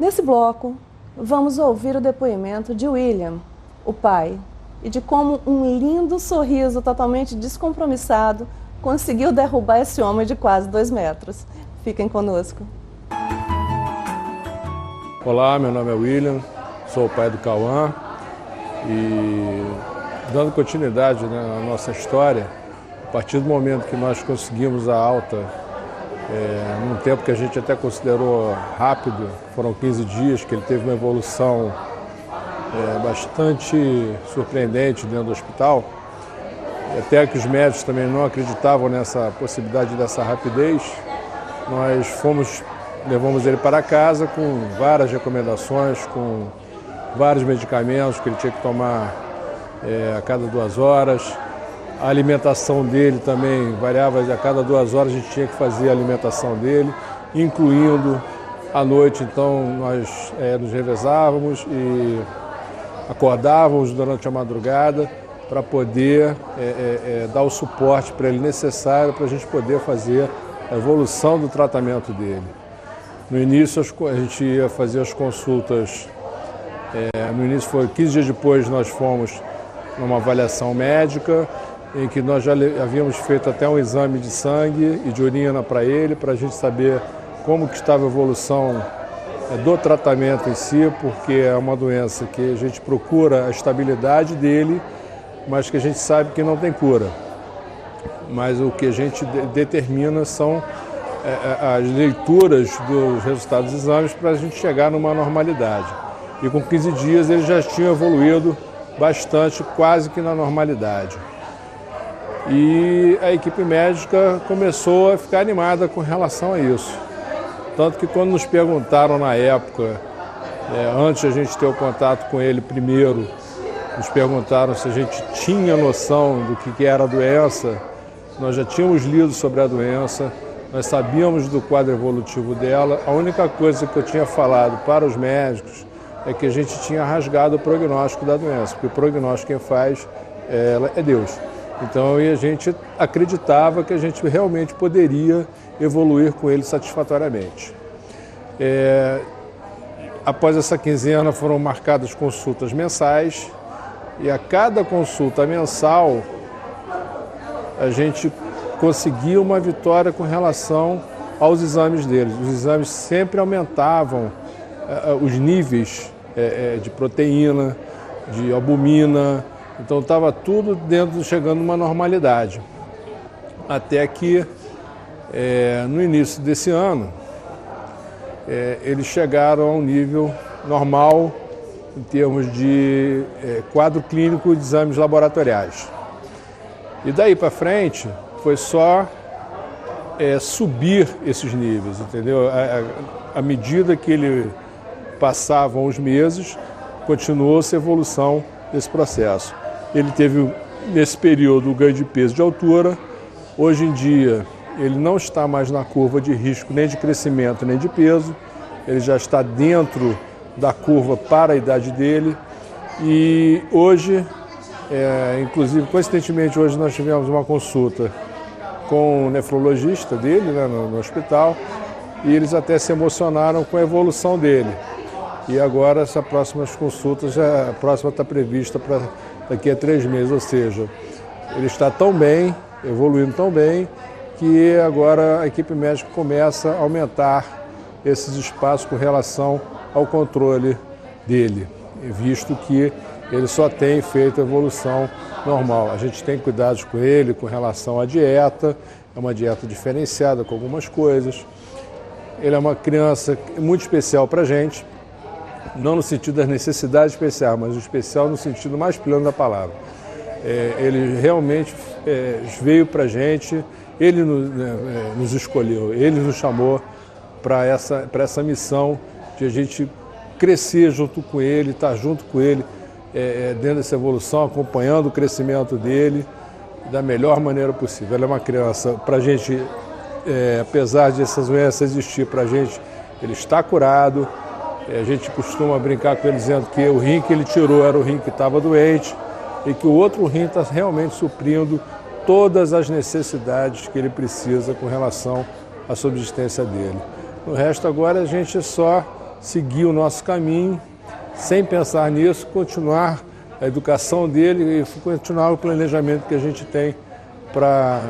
Nesse bloco, vamos ouvir o depoimento de William, o pai, e de como um lindo sorriso totalmente descompromissado conseguiu derrubar esse homem de quase 2 metros. Fiquem conosco. Olá, meu nome é William, sou o pai do Cauã e dando continuidade, né, na nossa história, a partir do momento que nós conseguimos a alta, num tempo que a gente até considerou rápido, foram 15 dias, que ele teve uma evolução bastante surpreendente dentro do hospital, até que os médicos também não acreditavam nessa possibilidade dessa rapidez, nós levamos ele para casa com várias recomendações, com vários medicamentos que ele tinha que tomar a cada 2 horas. A alimentação dele também variava, a cada 2 horas a gente tinha que fazer a alimentação dele, incluindo à noite. Então nós nos revezávamos e acordávamos durante a madrugada para poder dar o suporte para ele necessário para a gente poder fazer a evolução do tratamento dele. No início a gente ia fazer as consultas, no início foi 15 dias depois nós fomos numa avaliação médica, em que nós já havíamos feito até um exame de sangue e de urina para ele, para a gente saber como que estava a evolução do tratamento em si, porque é uma doença que a gente procura a estabilidade dele, mas que a gente sabe que não tem cura. Mas o que a gente determina são as leituras dos resultados dos exames para a gente chegar numa normalidade. E com 15 dias ele já tinha evoluído bastante, quase que na normalidade. E a equipe médica começou a ficar animada com relação a isso. Tanto que quando nos perguntaram na época, antes de a gente ter o contato com ele primeiro, nos perguntaram se a gente tinha noção do que era a doença. Nós já tínhamos lido sobre a doença, nós sabíamos do quadro evolutivo dela. A única coisa que eu tinha falado para os médicos é que a gente tinha rasgado o prognóstico da doença, porque o prognóstico quem faz é Deus. Então a gente acreditava que a gente realmente poderia evoluir com ele satisfatoriamente. Após essa quinzena foram marcadas consultas mensais e a cada consulta mensal a gente conseguia uma vitória com relação aos exames deles. Os exames sempre aumentavam os níveis de proteína, de albumina. Então estava tudo chegando numa normalidade. Até que, no início desse ano, eles chegaram a um nível normal em termos de quadro clínico de exames laboratoriais. E daí para frente foi só subir esses níveis, entendeu? À medida que ele passavam os meses, continuou-se a evolução desse processo. Ele teve, nesse período, o ganho de peso de altura. Hoje em dia, ele não está mais na curva de risco nem de crescimento nem de peso. Ele já está dentro da curva para a idade dele. E hoje, inclusive, coincidentemente, hoje nós tivemos uma consulta com o nefrologista dele, né, no hospital, e eles até se emocionaram com a evolução dele. E agora, essa próxima consulta, a próxima está prevista para daqui a 3 meses, ou seja, ele está tão bem, evoluindo tão bem, que agora a equipe médica começa a aumentar esses espaços com relação ao controle dele, visto que ele só tem feito evolução normal. A gente tem cuidados com ele com relação à dieta, é uma dieta diferenciada com algumas coisas. Ele é uma criança muito especial para a gente, não no sentido das necessidades especiais, mas o especial no sentido mais pleno da palavra. Ele realmente veio para a gente, ele nos escolheu, ele nos chamou para essa missão de a gente crescer junto com ele, estar junto com ele dentro dessa evolução, acompanhando o crescimento dele da melhor maneira possível. Ele é uma criança, para a gente, apesar de essas doenças existir para a gente, ele está curado. A gente costuma brincar com ele dizendo que o rim que ele tirou era o rim que estava doente e que o outro rim está realmente suprindo todas as necessidades que ele precisa com relação à subsistência dele. No resto agora a gente só seguir o nosso caminho, sem pensar nisso, continuar a educação dele e continuar o planejamento que a gente tem para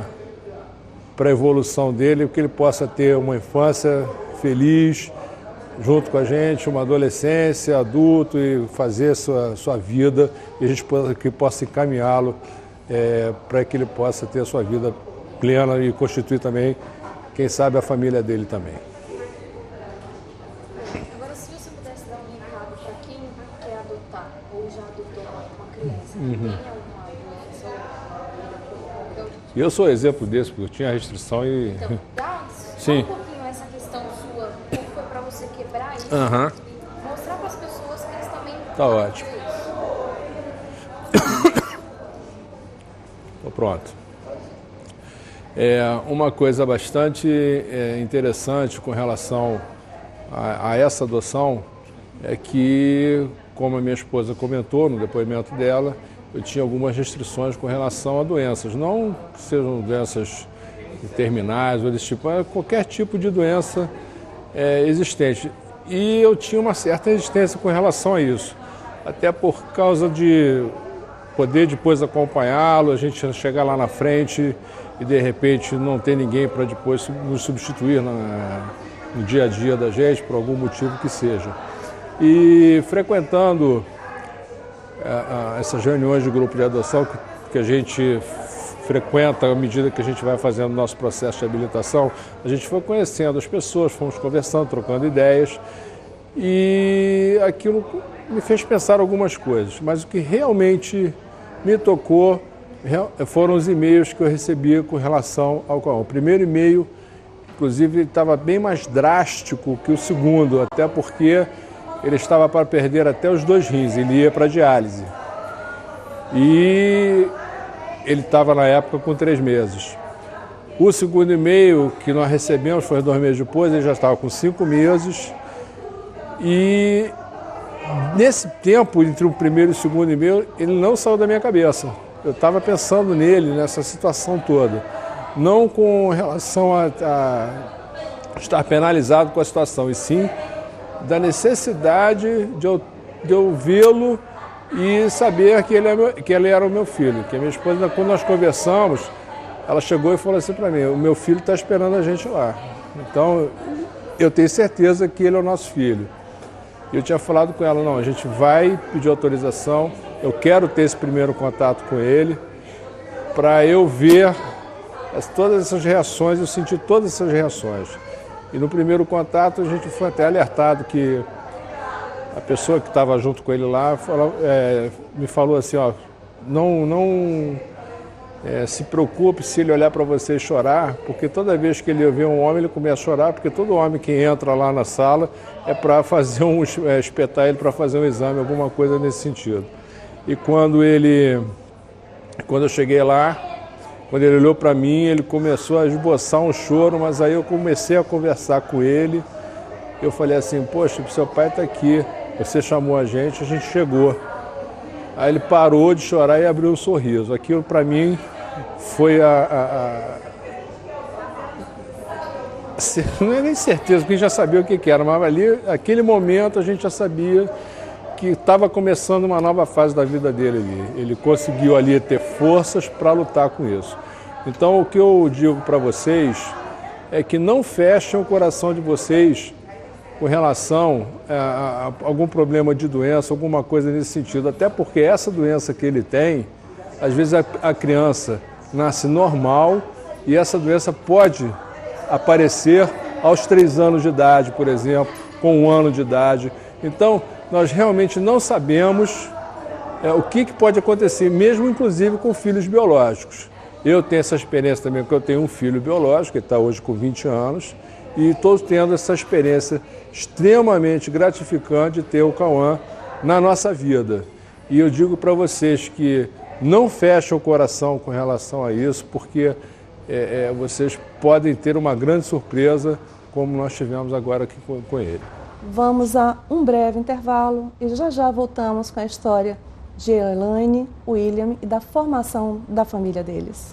a evolução dele, que ele possa ter uma infância feliz, junto com a gente, uma adolescência, adulto e fazer sua vida e a gente possa encaminhá-lo para que ele possa ter a sua vida plena e constituir também, quem sabe, a família dele também. Agora, se você pudesse dar um recado para quem quer adotar ou já adotou uma criança, tem alguma doença? Eu sou exemplo desse, porque eu tinha restrição e... Então, dá Sim. um pouquinho essa questão sua, como foi para você quebrar isso, mostrar para as pessoas que eles também... Tá ótimo. Tô pronto. Uma coisa bastante interessante com relação a essa adoção é que, como a minha esposa comentou no depoimento dela, eu tinha algumas restrições com relação a doenças, não sejam doenças terminais ou desse tipo, mas qualquer tipo de doença existente. E eu tinha uma certa resistência com relação a isso, até por causa de poder depois acompanhá-lo, a gente chegar lá na frente e de repente não ter ninguém para depois nos substituir no dia a dia da gente, por algum motivo que seja. E frequentando essas reuniões de grupo de adoção que a gente frequenta à medida que a gente vai fazendo o nosso processo de habilitação, a gente foi conhecendo as pessoas, fomos conversando, trocando ideias e aquilo me fez pensar algumas coisas, mas o que realmente me tocou foram os e-mails que eu recebi com relação ao Cauã. O primeiro e-mail, inclusive, estava bem mais drástico que o segundo, até porque ele estava para perder até os 2 rins, ele ia para diálise. E ele estava na época com 3 meses. O segundo e-mail que nós recebemos foi 2 meses depois, ele já estava com 5 meses. E nesse tempo, entre o primeiro e o segundo e-mail, ele não saiu da minha cabeça. Eu estava pensando nele, nessa situação toda. Não com relação a estar penalizado com a situação, e sim da necessidade de eu vê-lo e saber que ele era o meu filho. Que a minha esposa, quando nós conversamos, ela chegou e falou assim para mim: o meu filho está esperando a gente lá. Então, eu tenho certeza que ele é o nosso filho. E eu tinha falado com ela: não, a gente vai pedir autorização, eu quero ter esse primeiro contato com ele, para eu ver todas essas reações, eu senti todas essas reações. E no primeiro contato a gente foi até alertado que a pessoa que estava junto com ele lá me falou assim: ó, não se preocupe se ele olhar para você e chorar, porque toda vez que ele vê um homem ele começa a chorar, porque todo homem que entra lá na sala é para fazer espetar ele para fazer um exame, alguma coisa nesse sentido. E quando eu cheguei lá, quando ele olhou para mim, ele começou a esboçar um choro, mas aí eu comecei a conversar com ele. Eu falei assim: poxa, seu pai está aqui, você chamou a gente chegou. Aí ele parou de chorar e abriu um sorriso. Aquilo para mim foi não é nem certeza, porque a gente já sabia o que era, mas ali, naquele momento, a gente já sabia que estava começando uma nova fase da vida dele ali. Ele conseguiu ali ter forças para lutar com isso. Então, o que eu digo para vocês é que não fechem o coração de vocês com relação a algum problema de doença, alguma coisa nesse sentido. Até porque essa doença que ele tem, às vezes a criança nasce normal e essa doença pode aparecer aos 3 anos de idade, por exemplo, com 1 ano de idade. Então, nós realmente não sabemos o que pode acontecer, mesmo inclusive com filhos biológicos. Eu tenho essa experiência também, porque eu tenho um filho biológico, que está hoje com 20 anos, e estou tendo essa experiência extremamente gratificante de ter o Cauã na nossa vida. E eu digo para vocês que não fechem o coração com relação a isso, porque vocês podem ter uma grande surpresa, como nós tivemos agora aqui com ele. Vamos a um breve intervalo e já voltamos com a história de Elaine, William e da formação da família deles.